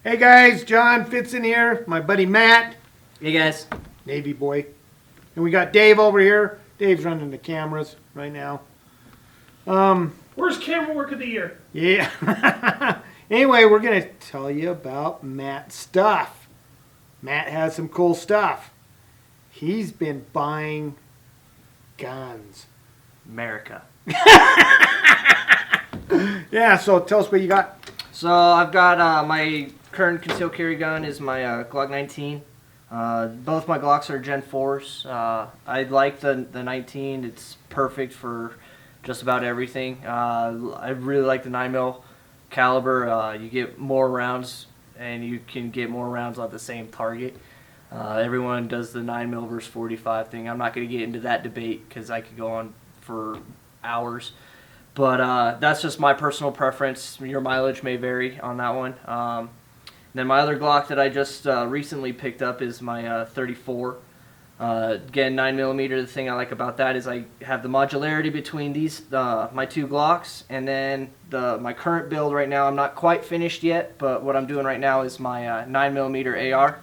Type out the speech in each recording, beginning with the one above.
Hey guys, John Fitz in here, my buddy Matt. Hey guys. Navy boy. And we got Dave over here. Dave's running the cameras right now. Worst camera work of the year. Yeah. Anyway, we're going to tell you about Matt's stuff. Matt has some cool stuff. He's been buying guns. America. Yeah, so tell us what you got. So I've got my current concealed carry gun is my Glock 19. Both my Glocks are Gen 4s. I like the 19. It's perfect for just about everything. I really like the 9mm caliber. You get more rounds and you can get more rounds on the same target. Everyone does the 9mm versus 45 thing. I'm not going to get into that debate because I could go on for hours. But that's just my personal preference. Your mileage may vary on that one. Then my other Glock that I just recently picked up is my 34. Again, 9mm. The thing I like about that is I have the modularity between these my two Glocks, and then my current build right now. I'm not quite finished yet, but what I'm doing right now is my 9mm AR.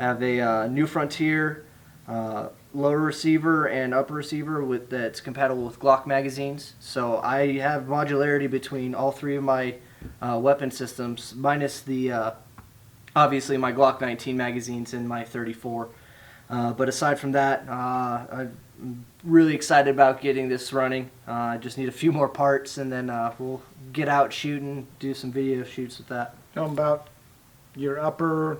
I have a New Frontier lower receiver and upper receiver that's compatible with Glock magazines. So I have modularity between all three of my weapon systems, minus the obviously my Glock 19 magazines and my 34. But aside from that, I'm really excited about getting this running. I just need a few more parts, and then we'll get out shooting, do some video shoots with that. Tell them about your upper.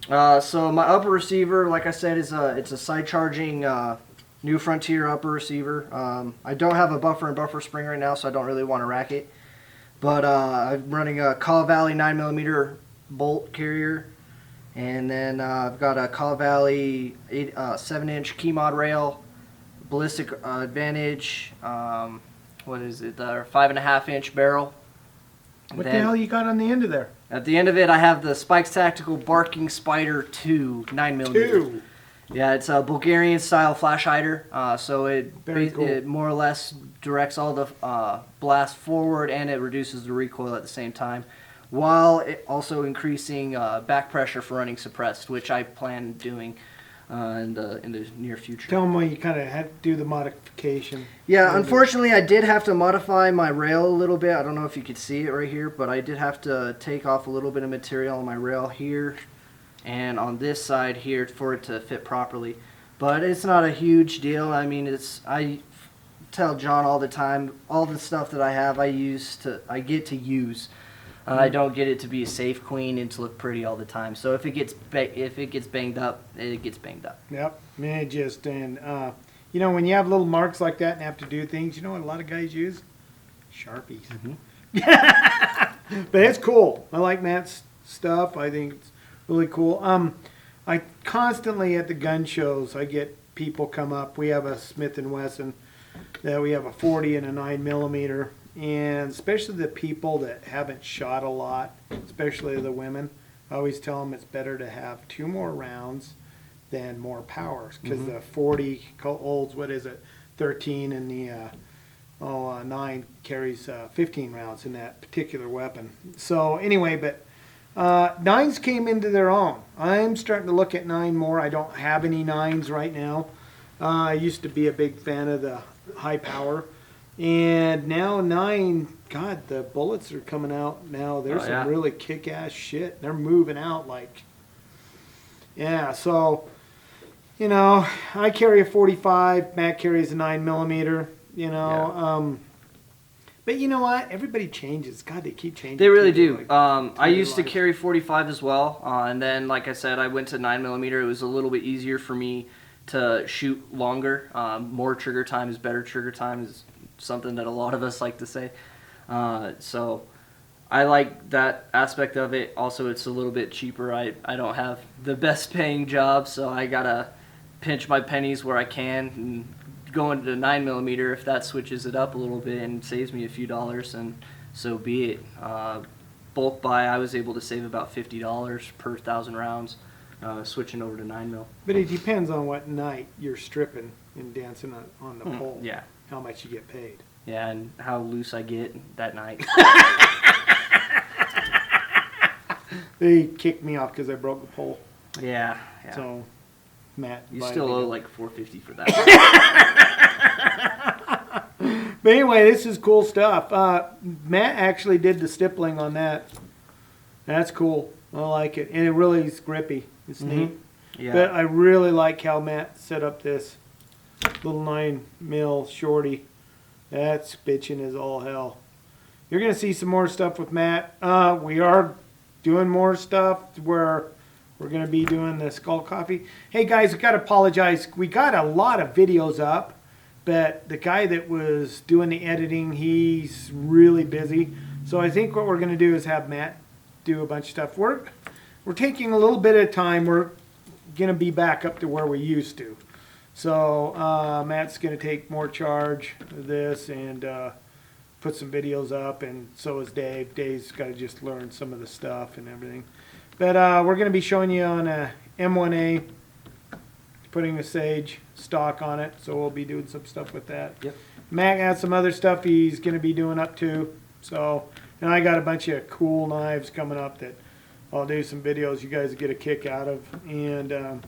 So my upper receiver, like I said, it's a side charging New Frontier upper receiver. I don't have a buffer and buffer spring right now, so I don't really want to rack it. But I'm running a Call Valley 9mm bolt carrier, and then I've got a Call Valley 7-inch key mod rail, ballistic advantage. What is it? 5.5-inch barrel. What the hell you got on the end of there? At the end of it, I have the Spikes Tactical Barking Spider 2 9mm. 2. Yeah, it's a Bulgarian style flash hider, so it Cool. It more or less directs all the blast forward, and it reduces the recoil at the same time, while it also increasing back pressure for running suppressed, which I plan doing in the near future. Tell them why you kind of had to do the modification. Yeah, unfortunately, I did have to modify my rail a little bit. I don't know if you could see it right here, but I did have to take off a little bit of material on my rail here and on this side here for it to fit properly. But it's not a huge deal. I mean, I tell John all the time, all the stuff that I have, I get to use. I don't get it to be a safe queen and to look pretty all the time. So if it gets banged up, it gets banged up. Yep. Man, you know, when you have little marks like that and have to do things, you know what a lot of guys use? Sharpies. Mm-hmm. But it's cool. I like Matt's stuff. I think it's really cool. I constantly at the gun shows, I get people come up. We have a Smith & Wesson. We have a 40 and a 9mm. And especially the people that haven't shot a lot, especially the women, I always tell them it's better to have 2 more rounds than more powers, because the 40 holds, 13, and the 9 carries 15 rounds in that particular weapon. So anyway, but 9s came into their own. I'm starting to look at 9 more. I don't have any 9s right now. I used to be a big fan of the high power. And now 9, God, the bullets are coming out now. There's some really kick-ass shit. They're moving out like, yeah. So, you know, I carry a 45. Matt carries a 9mm. You know, but you know what? Everybody changes. God, they keep changing. They really do. I used to carry 45 as well, and then, like I said, I went to 9mm. It was a little bit easier for me to shoot longer. More trigger time is better. Trigger time is something that a lot of us like to say. So I like that aspect of it. Also, it's a little bit cheaper. I don't have the best paying job, so I gotta pinch my pennies where I can and go into 9mm if that switches it up a little bit and saves me a few dollars, and so be it. Bulk buy, I was able to save about $50 per 1,000 rounds switching over to 9mm. But it depends on what night you're stripping and dancing on the pole. Yeah. How much you get paid. Yeah, and how loose I get that night. They kicked me off because I broke the pole. Yeah. Yeah. So, Matt. You invited still me owe to- like $450 for that. But anyway, this is cool stuff. Matt actually did the stippling on that. That's cool. I like it. And it really is grippy. It's neat. Yeah. But I really like how Matt set up this little 9mm shorty. That's bitchin' as all hell. You're going to see some more stuff with Matt. We are doing more stuff where we're going to be doing the skull coffee. Hey guys, I got to apologize. We got a lot of videos up, but the guy that was doing the editing, he's really busy. So I think what we're going to do is have Matt do a bunch of stuff. We're taking a little bit of time. We're going to be back up to where we used to. So Matt's going to take more charge of this and put some videos up, and so is Dave. Dave's got to just learn some of the stuff and everything. But we're going to be showing you on a M1A, putting a Sage stock on it, so we'll be doing some stuff with that. Yep. Matt has some other stuff he's going to be doing up too. So, and I got a bunch of cool knives coming up that I'll do some videos you guys get a kick out of, and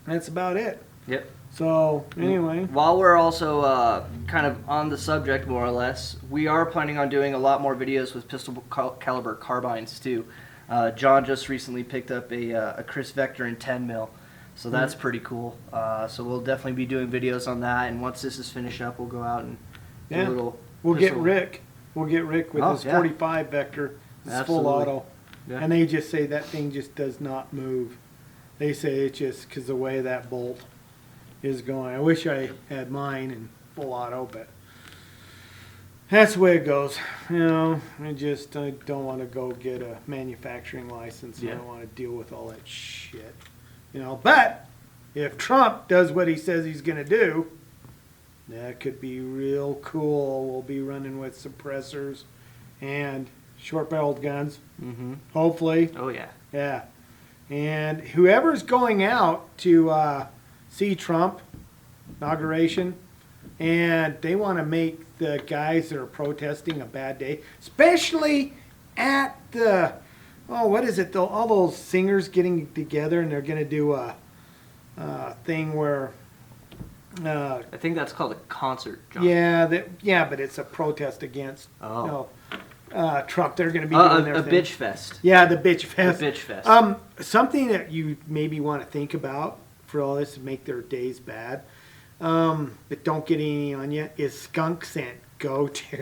that's about it. Yep. So, anyway. While we're also kind of on the subject, more or less, we are planning on doing a lot more videos with pistol caliber carbines too. John just recently picked up a Chris Vector in 10mm, so that's pretty cool. So we'll definitely be doing videos on that, and once this is finished up, we'll go out and do a little We'll get pistol. Rick. We'll get Rick with his yeah. 45 Vector. It's full Absolutely. auto. Yeah. And they just say that thing just does not move. They say it's just because the way that bolt is going. I wish I had mine in full auto, but that's the way it goes. You know, I don't want to go get a manufacturing license. I Yeah. don't want to deal with all that shit. You know, but if Trump does what he says he's going to do, that could be real cool. We'll be running with suppressors and short-barreled guns, Mm-hmm. hopefully. Oh yeah. Yeah. And whoever's going out to see Trump inauguration, and they want to make the guys that are protesting a bad day, especially at the, what is it, though? All those singers getting together, and they're going to do a thing where, I think that's called a concert, John. yeah, but it's a protest against Oh. Trump. They're going to be doing their a thing. bitch fest. Yeah, the bitch fest. The bitch fest. Something that you maybe want to think about for all this to make their days bad, but don't get any on you, is skunk scent. Go to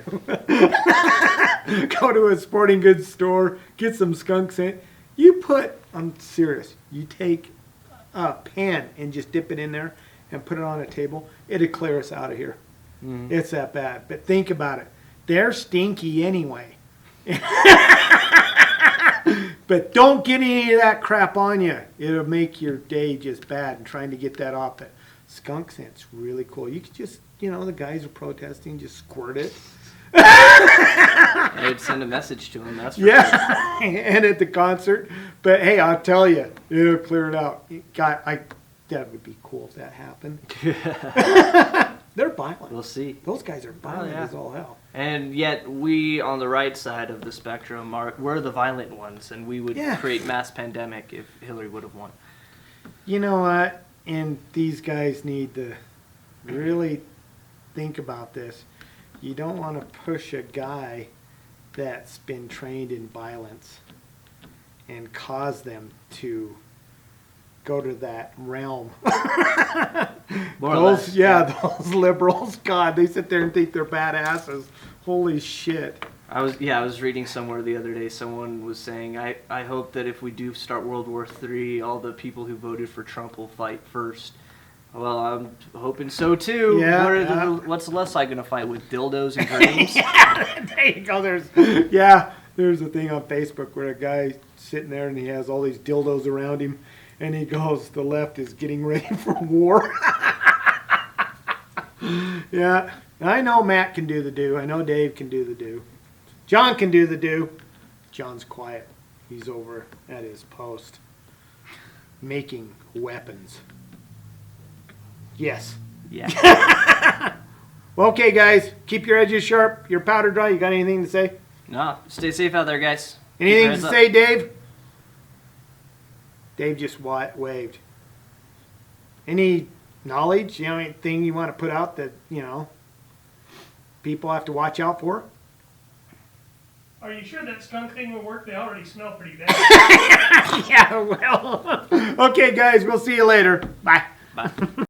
a sporting goods store, get some skunk scent. I'm serious, you take a pen and just dip it in there and put it on a table, it'll clear us out of here. Mm-hmm. It's that bad. But think about it. They're stinky anyway. But don't get any of that crap on you. It'll make your day just bad, and trying to get that off. But skunk scent's really cool. You could just, the guys are protesting, just squirt it. I'd send a message to him. That's for sure. Yeah, and at the concert. But hey, I'll tell you, it'll clear it out. That would be cool if that happened. They're violent. We'll see. Those guys are violent yeah. as all hell. And yet we, on the right side of the spectrum, we're the violent ones, and we would Yeah. create mass pandemic if Hillary would have won. You know what? And these guys need to really think about this. You don't want to push a guy that's been trained in violence and cause them to go to that realm. More or less. Those liberals, God, they sit there and think they're badasses. Holy shit. I was reading somewhere the other day, someone was saying, I hope that if we do start World War III, all the people who voted for Trump will fight first. Well, I'm hoping so too. Yeah, What's Leslie going to fight with, dildos and dreams? There you go. There's a thing on Facebook where a guy sitting there and he has all these dildos around him, and he goes, the left is getting ready for war. Yeah, I know Matt can do the do. I know Dave can do the do. John can do the do. John's quiet. He's over at his post making weapons. Yes. Yeah. Okay, guys, keep your edges sharp, your powder dry. You got anything to say? No, stay safe out there, guys. Anything Keep to your say, heads Dave? Dave just waved. Any knowledge, anything you want to put out that, people have to watch out for? Are you sure that skunk thing will work? They already smell pretty bad. Yeah, well. Okay, guys, we'll see you later. Bye. Bye.